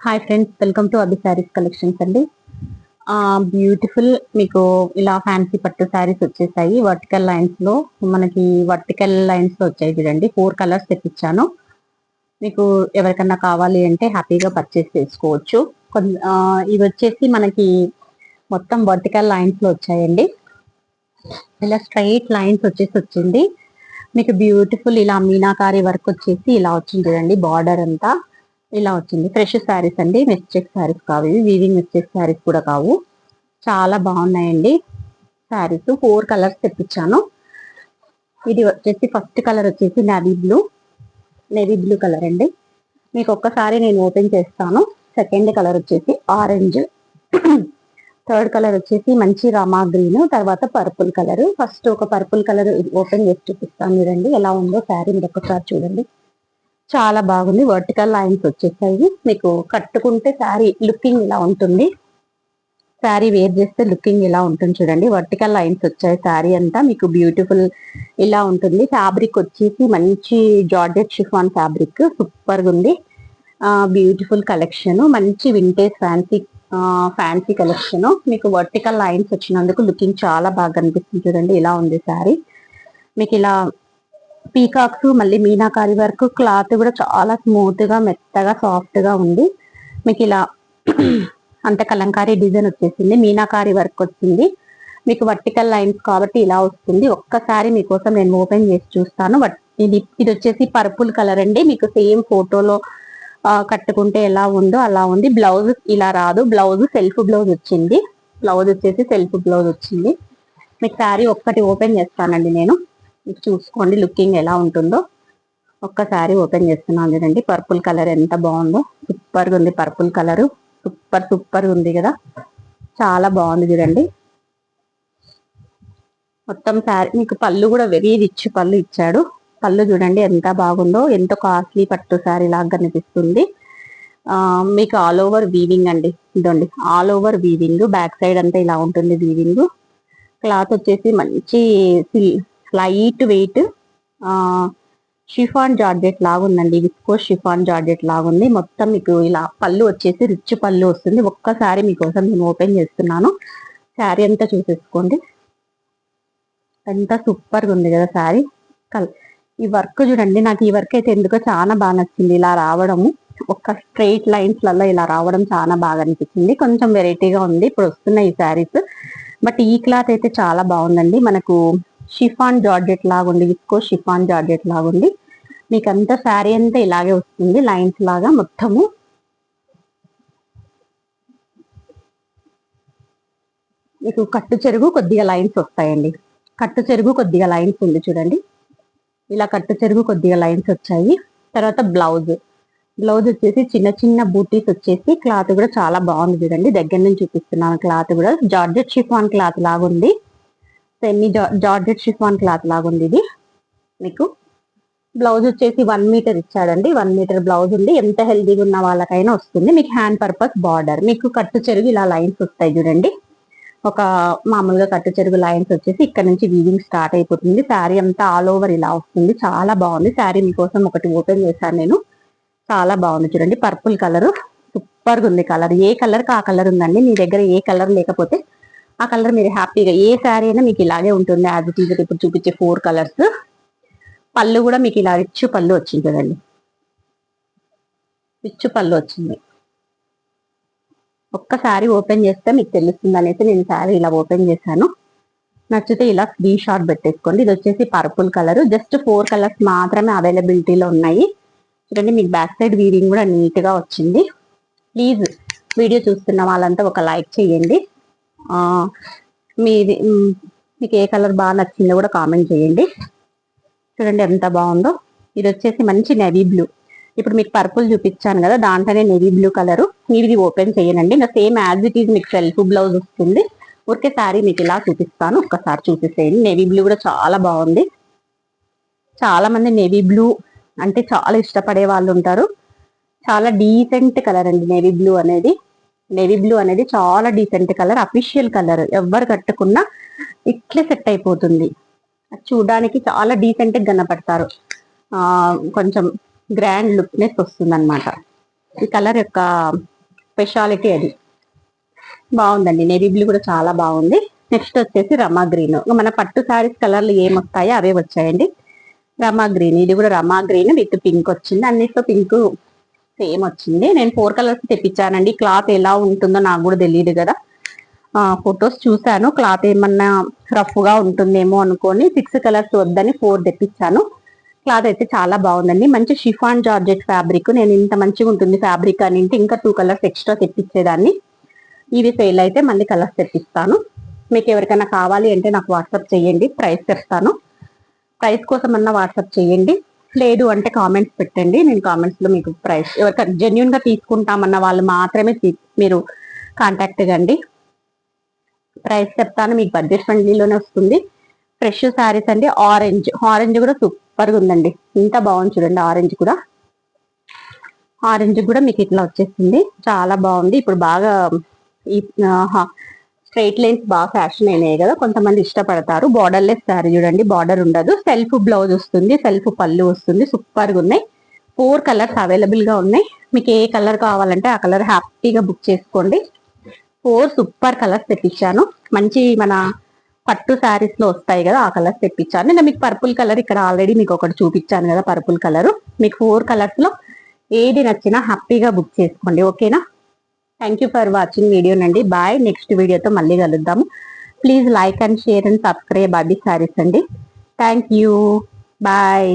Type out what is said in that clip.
Hi friends, welcome to Abhi saris collections అండి. Beautiful మీకు ఇలా ఫ్యాన్సీ పట్టు శారీస్ వచ్చేసాయి. వర్టికల్ లైన్స్ లో మనకి వర్టికల్ లైన్స్ లో వచ్చాయి చూడండి. 4 కలర్స్ తెప్పించాను. మీకు ఎవరికన్నా కావాలి అంటే హ్యాపీగా పర్చేస్ చేసుకోవచ్చు. ఇవి వచ్చేసి మనకి మొత్తం వర్టికల్ లైన్స్ లో వచ్చాయండి. ఇలా స్ట్రైట్ లైన్స్ వచ్చింది. మీకు బ్యూటిఫుల్ ఇలా మీనాకారి వర్క్ వచ్చేసి ఇలా వచ్చింది చూడండి. బార్డర్ అంతా ఇలా వచ్చింది. ఫ్రెష్ శారీస్ అండి, మిస్టేక్ శారీస్ కావు ఇవి. వీవింగ్ మిస్టేక్ శారీస్ కూడా కావు. చాలా బాగున్నాయండి శారీస్. 4 కలర్స్ తెప్పించాను. ఇది వచ్చేసి ఫస్ట్ కలర్ వచ్చేసి నేవీ బ్లూ కలర్ అండి. మీకు ఒక్కసారి నేను ఓపెన్ చేస్తాను. సెకండ్ కలర్ వచ్చేసి ఆరెంజ్. థర్డ్ కలర్ వచ్చేసి మంచి రామా గ్రీన్. తర్వాత పర్పుల్ కలర్. ఫస్ట్ ఒక పర్పుల్ కలర్ ఓపెన్ చేసి చూపిస్తాను చూడండి ఎలా ఉందో శారీ. మీరు ఒక్కసారి చూడండి, చాలా బాగుంది. వర్టికల్ లైన్స్ వచ్చేసాయి. మీకు కట్టుకుంటే శారీ లుకింగ్ ఇలా ఉంటుంది. శారీ వేర్ చేస్తే లుకింగ్ ఇలా ఉంటుంది చూడండి. వర్టికల్ లైన్స్ వచ్చాయి. శారీ అంతా మీకు బ్యూటిఫుల్ ఇలా ఉంటుంది. ఫ్యాబ్రిక్ వచ్చేసి మంచి జార్జెట్ షిఫాన్ ఫ్యాబ్రిక్. సూపర్ గా ఉంది. Beautiful collection. మంచి వింటేజ్ ఫ్యాన్సీ కలెక్షన్. మీకు వర్టికల్ లైన్స్ వచ్చినందుకు లుకింగ్ చాలా బాగా కనిపిస్తుంది చూడండి. ఇలా ఉంది శారీ. మీకు ఇలా పీకాక్స్, మళ్ళీ మీనాకారి వర్క్. క్లాత్ కూడా చాలా స్మూత్ గా, మెత్తగా, సాఫ్ట్ గా ఉంది. మీకు ఇలా అంత కలంకారీ డిజైన్ వచ్చేసింది. మీనాకారి వర్క్ వచ్చింది. మీకు వర్టికల్ లైన్స్ కాబట్టి ఇలా వస్తుంది. ఒక్కసారి మీకోసం నేను ఓపెన్ చేసి చూస్తాను. ఇది వచ్చేసి పర్పుల్ కలర్ అండి. మీకు సేమ్ ఫోటోలో కట్టుకుంటే ఎలా ఉందో అలా ఉంది. బ్లౌజ్ ఇలా రాదు. బ్లౌజ్ సెల్ఫ్ బ్లౌజ్ వచ్చింది. బ్లౌజ్ వచ్చేసి సెల్ఫ్ బ్లౌజ్ వచ్చింది. మీకు శారీ ఒక్కటి ఓపెన్ చేస్తానండి నేను. చూసుకోండి లుకింగ్ ఎలా ఉంటుందో. ఒక్కసారి ఓపెన్ చేస్తున్నాను చూడండి. పర్పుల్ కలర్ ఎంత బాగుందో. సూపర్ గా ఉంది పర్పుల్ కలర్. సూపర్ ఉంది కదా, చాలా బాగుంది చూడండి. మొత్తం శారీ మీకు పళ్ళు కూడా వెరీ రిచ్ పళ్ళు ఇచ్చాడు. పళ్ళు చూడండి ఎంత బాగుందో. ఎంతో కాస్ట్లీ పట్టు శారీ లాగా కనిపిస్తుంది. మీకు ఆల్ ఓవర్ వీవింగ్ అండి. ఇదండి all over weaving. Back side అంతా ఇలా ఉంటుంది వీవింగ్. క్లాత్ వచ్చేసి మంచి లైట్ వెయిట్ షిఫాన్ జార్జెట్ లాగా ఉందండి. విస్కో షిఫాన్ జార్జెట్ లాగా ఉంది. మొత్తం మీకు ఇలా పళ్ళు వచ్చేసి రిచ్ పళ్ళు వస్తుంది. ఒక్కసారి మీకోసం నేను ఓపెన్ చేస్తున్నాను. శారీ అంతా చూసేసుకోండి. ఎంత సూపర్ గా ఉంది కదా శారీ. ఈ వర్క్ చూడండి. నాకు ఈ వర్క్ అయితే ఎందుకో చాలా బాగా నచ్చింది. ఇలా రావడము, ఒక స్ట్రైట్ లైన్స్ లలో ఇలా రావడం చాలా బాగా అనిపించింది. కొంచెం వెరైటీగా ఉంది ఇప్పుడు వస్తున్న ఈ శారీస్. బట్ ఈ క్లాత్ అయితే చాలా బాగుందండి. మనకు షిఫాన్ జార్జెట్ లాగా ఉంది. విస్కో షిఫాన్ జార్జెట్ లాగా ఉంది. మీకు అంతా శారీ అంతా ఇలాగే వస్తుంది. లైన్స్ లాగా మొత్తము. మీకు కట్టు చెరుగు కొద్దిగా లైన్స్ వస్తాయండి. కట్టు చెరుగు కొద్దిగా లైన్స్ ఉంది చూడండి. ఇలా కట్టు చెరుగు కొద్దిగా లైన్స్ వచ్చాయి. తర్వాత బ్లౌజ్ వచ్చేసి చిన్న చిన్న బూటీస్ వచ్చేసి. క్లాత్ కూడా చాలా బాగుంది చూడండి. దగ్గర నుంచి చూపిస్తున్నాను. క్లాత్ కూడా జార్జెట్ షిఫాన్ క్లాత్ లాగా ఉంది. సెమీ జార్జెట్ షిఫాన్ క్లాత్ లాగా ఉంది ఇది. మీకు బ్లౌజ్ వచ్చేసి 1 మీటర్ ఇచ్చాడండి. 1 మీటర్ బ్లౌజ్ ఉంది. ఎంత హెల్దీగా ఉన్న వాళ్ళకైనా వస్తుంది. మీకు హ్యాండ్ పర్పస్ బార్డర్. మీకు కట్టు చెరుగు ఇలా లైన్స్ వస్తాయి చూడండి. ఒక మామూలుగా కట్టు చెరుగు లైన్స్ వచ్చేసి ఇక్కడ నుంచి వీవింగ్ స్టార్ట్ అయిపోతుంది. శారీ అంతా ఆల్ ఓవర్ ఇలా వస్తుంది. చాలా బాగుంది శారీ. మీకోసం ఒకటి ఓపెన్ చేశాను నేను. చాలా బాగుంది చూడండి. పర్పుల్ కలర్ సూపర్ గా ఉంది. కలర్ ఏ కలర్ కి ఆ కలర్ ఉందండి. మీ దగ్గర ఏ కలర్ లేకపోతే ఆ కలర్ మీరు హ్యాపీగా, ఏ శారీ అయినా మీకు ఇలాగే ఉంటుంది. యాజ్ ఇట్ ఈజ్ ఇప్పుడు చూపించే 4 కలర్స్. పళ్ళు కూడా మీకు ఇలా రిచ్ పళ్ళు వచ్చింది కదండి. రిచ్ పళ్ళు వచ్చింది. ఒక్కసారి ఓపెన్ చేస్తే మీకు తెలుస్తుంది అనేసి నేను శారీ ఇలా ఓపెన్ చేశాను. నచ్చితే ఇలా స్క్రీన్ షాట్ పెట్టేసుకోండి. ఇది వచ్చేసి పర్పుల్ కలర్. జస్ట్ 4 కలర్స్ మాత్రమే అవైలబిలిటీలో ఉన్నాయి చూడండి. మీకు బ్యాక్ సైడ్ వీవింగ్ కూడా నీట్ గా వచ్చింది. ప్లీజ్ వీడియో చూస్తున్న వాళ్ళంతా ఒక లైక్ చేయండి. మీకు ఏ కలర్ బాగా నచ్చిందో కూడా కామెంట్ చేయండి. చూడండి ఎంత బాగుందో. ఇది వచ్చేసి మంచి నేవీ బ్లూ. ఇప్పుడు మీకు పర్పుల్ చూపించాను కదా, దాంట్లోనే నేవీ బ్లూ కలర్. ఇది ఓపెన్ చేయనండి. ఇంకా సేమ్ యాజ్ ఇట్ ఈజ్ మీకు సెల్ఫ్ బ్లౌజ్ వస్తుంది. ఊరికే శారీ మీకు ఇలా చూపిస్తాను. ఒక్కసారి చూపిస్తాయండి. నేవీ బ్లూ కూడా చాలా బాగుంది. చాలా మంది నేవీ బ్లూ అంటే చాలా ఇష్టపడే వాళ్ళు ఉంటారు. చాలా డీసెంట్ కలర్ అండి నేవీ బ్లూ అనేది. నేవీ బ్లూ అనేది చాలా డీసెంట్ కలర్. Official colour. ఎవరు కట్టుకున్నా ఇట్లే సెట్ అయిపోతుంది. చూడడానికి చాలా డీసెంట్ గా కనపడతారు. కొంచెం గ్రాండ్ లుక్నెస్ వస్తుంది అనమాట. ఈ కలర్ యొక్క స్పెషాలిటీ అది. బాగుందండి, నేవీ బ్లూ కూడా చాలా బాగుంది. నెక్స్ట్ వచ్చేసి రమా గ్రీన్. మన పట్టు శారీస్ కలర్లు ఏమొస్తాయో అవే వచ్చాయండి. రమా గ్రీన్, ఇది కూడా రమా గ్రీన్ విత్ పింక్ వచ్చింది. అన్నిట్లో పింక్ సేమ్ వచ్చింది. నేను 4 కలర్స్ తెప్పించానండి. క్లాత్ ఎలా ఉంటుందో నాకు కూడా తెలియదు కదా. ఫొటోస్ చూసాను, క్లాత్ ఏమన్నా రఫ్ గా ఉంటుందేమో అనుకొని 6 కలర్స్ వద్దని 4 తెప్పించాను. క్లాత్ అయితే చాలా బాగుందండి. మంచి షిఫాన్ జార్జెట్ ఫ్యాబ్రిక్. నేను ఇంత మంచిగా ఉంటుంది ఫ్యాబ్రిక్ అని ఇంకా 2 కలర్స్ ఎక్స్ట్రా తెప్పించేదాన్ని. ఇది సేల్ అయితే మళ్ళీ కలర్స్ తెప్పిస్తాను. మీకు ఎవరికైనా కావాలి అంటే నాకు వాట్సాప్ చేయండి, ప్రైస్ చెప్తాను. ప్రైస్ కోసం అన్నా వాట్సాప్ చేయండి, లేదు అంటే కామెంట్స్ పెట్టండి. నేను కామెంట్స్ లో మీకు ప్రైస్ ఎవరికైనా జెన్యున్ గా తీసుకుంటామన్న వాళ్ళు మాత్రమే మీరు కాంటాక్ట్ కండి. ప్రైస్ చెప్తాను, మీకు బడ్జెట్ ఫ్రెండ్లీలోనే వస్తుంది. ఫ్రెష్ శారీస్ అండి. ఆరెంజ్ కూడా సూపర్ గా ఉందండి. ఇంత బాగుంది చూడండి. ఆరెంజ్ కూడా మీకు ఇట్లా వచ్చేసింది, చాలా బాగుంది. ఇప్పుడు బాగా ఈ స్ట్రైట్ లైన్స్ బాగా ఫ్యాషన్ అయినాయి కదా, కొంతమంది ఇష్టపడతారు. బార్డర్ లెస్ శారీ చూడండి, బార్డర్ ఉండదు, సెల్ఫ్ బ్లౌజ్ వస్తుంది, సెల్ఫ్ పళ్ళు వస్తుంది. సూపర్ గా ఉన్నాయి. 4 కలర్స్ అవైలబుల్ గా ఉన్నాయి. మీకు ఏ కలర్ కావాలంటే ఆ కలర్ హ్యాపీగా బుక్ చేసుకోండి. 4 సూపర్ కలర్స్ తెప్పించాను. మంచి మన పట్టు శారీస్ లో వస్తాయి కదా, ఆ కలర్స్ తెప్పించాను. నేను మీకు పర్పుల్ కలర్ ఇక్కడ ఆల్రెడీ మీకు ఒకటి చూపించాను కదా, పర్పుల్ కలర్. మీకు 4 కలర్స్ లో ఏది నచ్చినా హ్యాపీగా బుక్ చేసుకోండి, ఓకేనా. Thank you for watching video నండి. బాయ్. నెక్స్ట్ వీడియోతో మళ్ళీ కలుద్దాము. Please like and share and subscribe Abhi Sarees అండి. Thank you. బాయ్.